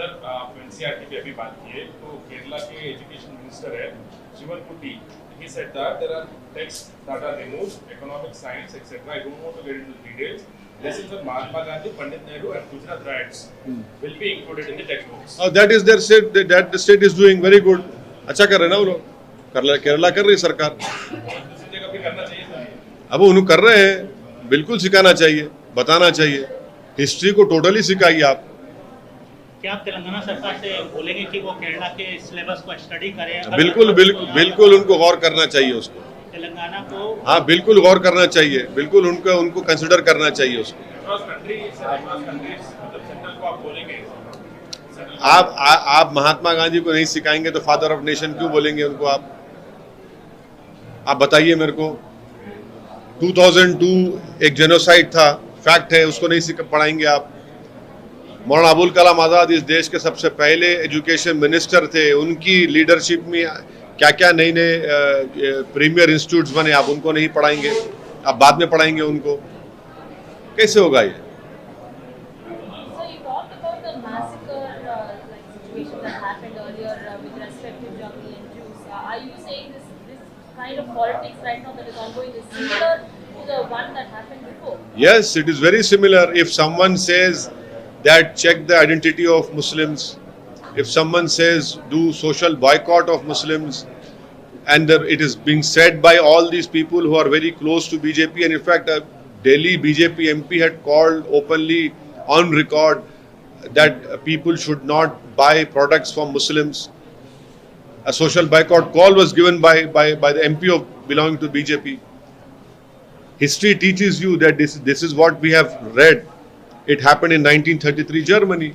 Sir आप NCERT पे अभी बात किए तो केरला के एजुकेशन मिनिस्टर है शिवनकुटी, he said that there are texts that are removed, economic science, etc. I don't want to get into details. Lessons of Mahatma Gandhi, Pandit Nehru, and Gujarat riots will be included in the textbooks. Oh, that is their state. That the state is doing very good. अच्छा कर रहे हैं ना वो लोग, केरला कर रही है सरकार। दूसरी जगह भी करना चाहिए था। अब उन्हें कर रहे हैं, बिल्कुल सिखाना चाहिए, बताना चाहिए, हिस्ट्री को टोटली सिखाइए आप। क्या आप तेलंगाना सरकार से बोलेंगे कि वो केरला के सिलेबस को स्टडी करें? बिल्कुल बिल्कुल बिल्कुल उनको गौर करना चाहिए उसको। तेलंगाना को हाँ बिल्कुल गौर करना चाहिए, बिल्कुल उनको कंसिडर करना चाहिए उसको। आप महात्मा गांधी को नहीं सिखाएंगे तो फादर ऑफ नेशन क्यों बोलेंगे उनको आप बताइए मेरे को। 2002 एक जेनोसाइड था, फैक्ट है, उसको नहीं पढ़ाएंगे आप। मौलाना अबुल कलाम आज़ाद इस देश के सबसे पहले एजुकेशन मिनिस्टर थे, उनकी लीडरशिप में क्या क्या नए नए प्रीमियर इंस्टीट्यूट्स बने, आप उनको नहीं पढ़ाएंगे, आप बाद में पढ़ाएंगे उनको, कैसे होगा ये? Yes, it is very similar. If someone says that check the identity of Muslims, if someone says do social boycott of Muslims, and it is being said by all these people who are very close to BJP, and in fact Delhi BJP MP had called openly on record that people should not buy products from Muslims. A social boycott call was given by the MP of belonging to BJP. History teaches you that this is what we have read. It happened in 1933 Germany.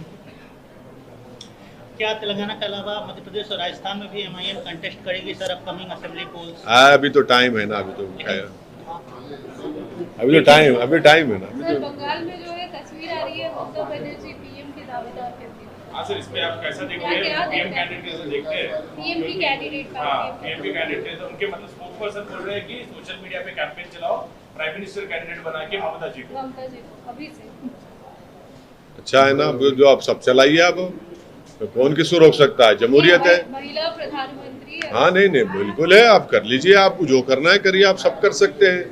क्या तेलंगाना के अलावा मध्य प्रदेश और राजस्थान में भी MIM contest करेगी sir upcoming assembly poles? अभी तो time है ना, अभी तो टाइम है ना। सर बंगाल में जो है तस्वीर आ रही है ममता बनर्जी पीएम के दावेदार कहती है। हाँ सर, इस पे आप कैसा देखते हैं? पीएम कैंडिडेट से देखते हैं, पीएम की कैंडिडेट पीएम के कैंडिडेट उनके मतलब स्पोक्सपर्सन बोल रहे हैं कि सोशल मीडिया पे कैंपेन चलाओ, प्राइम मिनिस्टर कैंडिडेट बना के ममता जी को अभी से। अच्छा है ना, जो आप सब चलाइए, आप कौन किसको रोक सकता है, जमहूरियत है। महिला प्रधानमंत्री है। हाँ नहीं बिल्कुल है, आप कर लीजिए, आप जो करना है करिए, आप सब कर सकते हैं,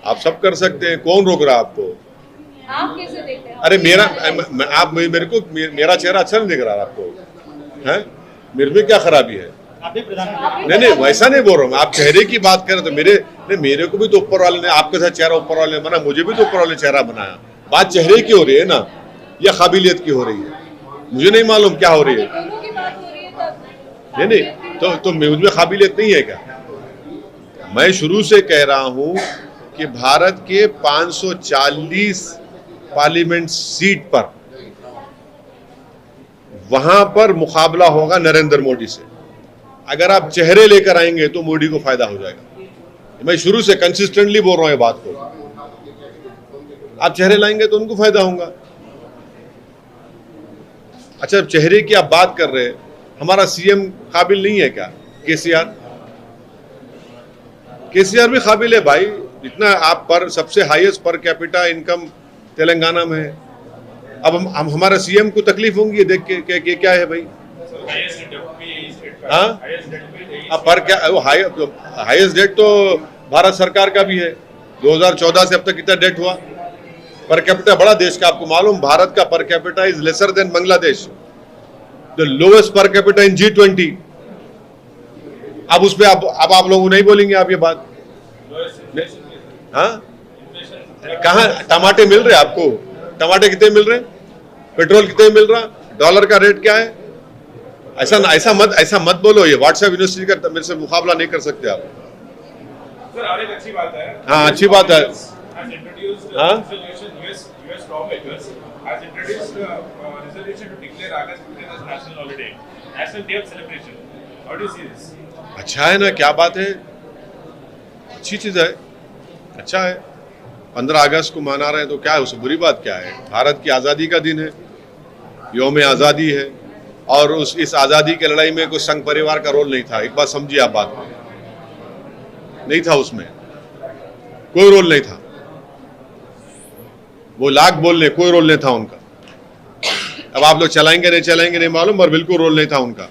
आप सब कर सकते हैं, कौन रोक रहा है आपको? आप कैसे देखते हैं? अरे आप मेरे को मेरा चेहरा अच्छा नहीं दिख रहा आपको, हैं? मेरे में क्या खराबी है? नहीं वैसा नहीं बोल रहा हूँ, आप चेहरे की बात करें तो मेरे को भी तो ऊपर वाले ने आपके साथ चेहरा ऊपर वाले ने बना, मुझे भी तो ऊपर वाले चेहरा बनाया। बात चेहरे की हो रही है ना, या काबिलियत की हो रही है? मुझे नहीं मालूम क्या हो रही है। दोनों की बात हो रही है तब नहीं तो मुझमें काबिलियत नहीं है क्या? मैं शुरू से कह रहा हूं कि भारत के 540 पार्लियामेंट सीट पर वहां पर मुकाबला होगा नरेंद्र मोदी से। अगर आप चेहरे लेकर आएंगे तो मोदी को फायदा हो जाएगा। मैं शुरू से कंसिस्टेंटली बोल रहा हूं ये बात को। आप चेहरे लाएंगे तो उनको फायदा होगा। अच्छा, चेहरे की आप बात कर रहे हैं, हमारा सीएम काबिल नहीं है क्या? केसीआर भी काबिल है भाई, इतना आप पर सबसे highest per capita income Telangana में है। अब हम हमारा सीएम को तकलीफ होंगी देख के क्या है भाई? हाँ अब पर क्या हाईएस्ट डेट तो भारत सरकार का भी है। 2014 से अब तक कितना डेट हुआ? पर कैपिटा बड़ा देश का आपको मालूम, भारत का per capita is lesser than Bangladesh, the lowest per capita in G20। अब उस पे आप लोग नहीं बोलेंगे आप ये बात? हाँ कहाँ टमाटे मिल रहे आपको? टमाटे कितने मिल रहे? पेट्रोल कितने मिल रहा? डॉलर का रेट क्या है? ऐसा मत बोलो, ये व्हाट्सएप यूनिवर्सिटी का मेरे से मुकाबला नहीं कर सकते आप। सर और एक अच्छी बात है। हाँ अच्छी बात है। हाँ US lawmakers has introduced a resolution to declare August 15th as national holiday, national day of celebration. How do you see this? अच्छा है ना, क्या बात है, अच्छी चीज है, अच्छा है। 15 अगस्त को मना रहे हैं तो क्या है, उससे बुरी बात क्या है? भारत की आज़ादी का दिन है, यौम आज़ादी है, और इस आज़ादी की लड़ाई में कोई संघ परिवार का रोल नहीं था। एक बात समझिए आप, बात नहीं था, उसमें कोई रोल नहीं था। वो लाख बोल ले, कोई रोल नहीं था उनका। अब आप लोग चलाएंगे नहीं मालूम, और बिल्कुल रोल नहीं था उनका।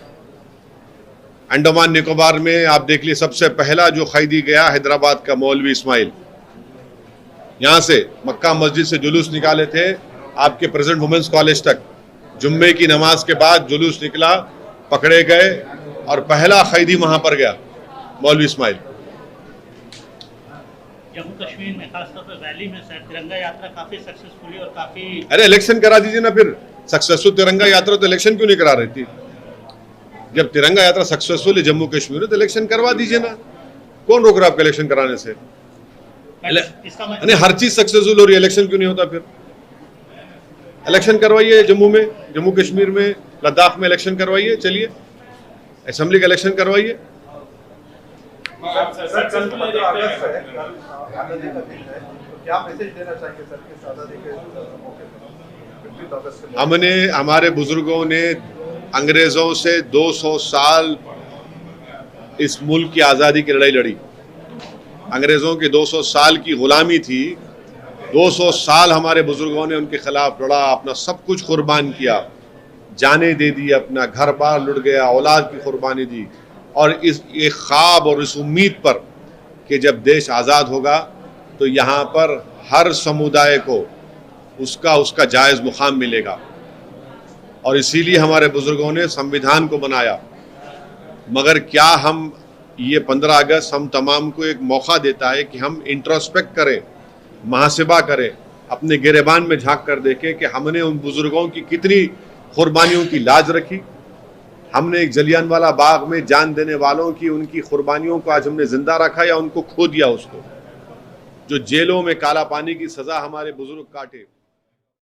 अंडमान निकोबार में आप देख लिए सबसे पहला जो खैदी गया हैदराबाद का मौलवी इस्माइल, यहाँ से मक्का मस्जिद से जुलूस निकाले थे आपके प्रेसिडेंट वुमेन्स कॉलेज तक, जुम्मे की नमाज के बाद जुलूस निकला, पकड़े गए और पहला खैदी वहां पर गया मौलवी इस्माइल। जम्मू कश्मीर में खासतौर पर वैली में सर तिरंगा यात्रा काफी सक्सेसफुली और काफी अरे इलेक्शन करा दीजिए ना, फिर सक्सेसफुल तिरंगा यात्रा तो इलेक्शन क्यों नहीं करा रही थी? जब तिरंगा यात्रा सक्सेसफुल है जम्मू कश्मीर में तो इलेक्शन करवा दीजिए ना, कौन रोक रहा है आपका इलेक्शन कराने से? इसका यानी हर चीज सक्सेसफुल हो रही है, इलेक्शन क्यों नहीं होता? फिर इलेक्शन करवाइए जम्मू में, जम्मू कश्मीर में, लद्दाख में इलेक्शन करवाइए, चलिए असेंबली का इलेक्शन करवाइए। हमने, हमारे बुजुर्गों ने अंग्रेजों से 200 साल इस मुल्क की आज़ादी की लड़ाई लड़ी। अंग्रेजों की 200 साल की गुलामी थी, 200 साल हमारे बुजुर्गों ने उनके खिलाफ लड़ा, अपना सब कुछ कुर्बान किया, जाने दे दी, अपना घर बार लुट गया, औलाद की कुर्बानी दी, और इस एक ख्वाब और इस उम्मीद पर कि जब देश आज़ाद होगा तो यहाँ पर हर समुदाय को उसका जायज़ मुकाम मिलेगा, और इसीलिए हमारे बुजुर्गों ने संविधान को बनाया। मगर क्या हम ये 15 अगस्त हम तमाम को एक मौका देता है कि हम इंट्रोस्पेक्ट करें, मुहासिबा करें, अपने गिरेबान में झांक कर देखें कि हमने उन बुजुर्गों की कितनी कुर्बानियों की लाज रखी। हमने एक जलियांवाला बाग में जान देने वालों की उनकी कुर्बानियों को आज हमने जिंदा रखा या उनको खो दिया उसको, जो जेलों में काला पानी की सजा हमारे बुजुर्ग काटे।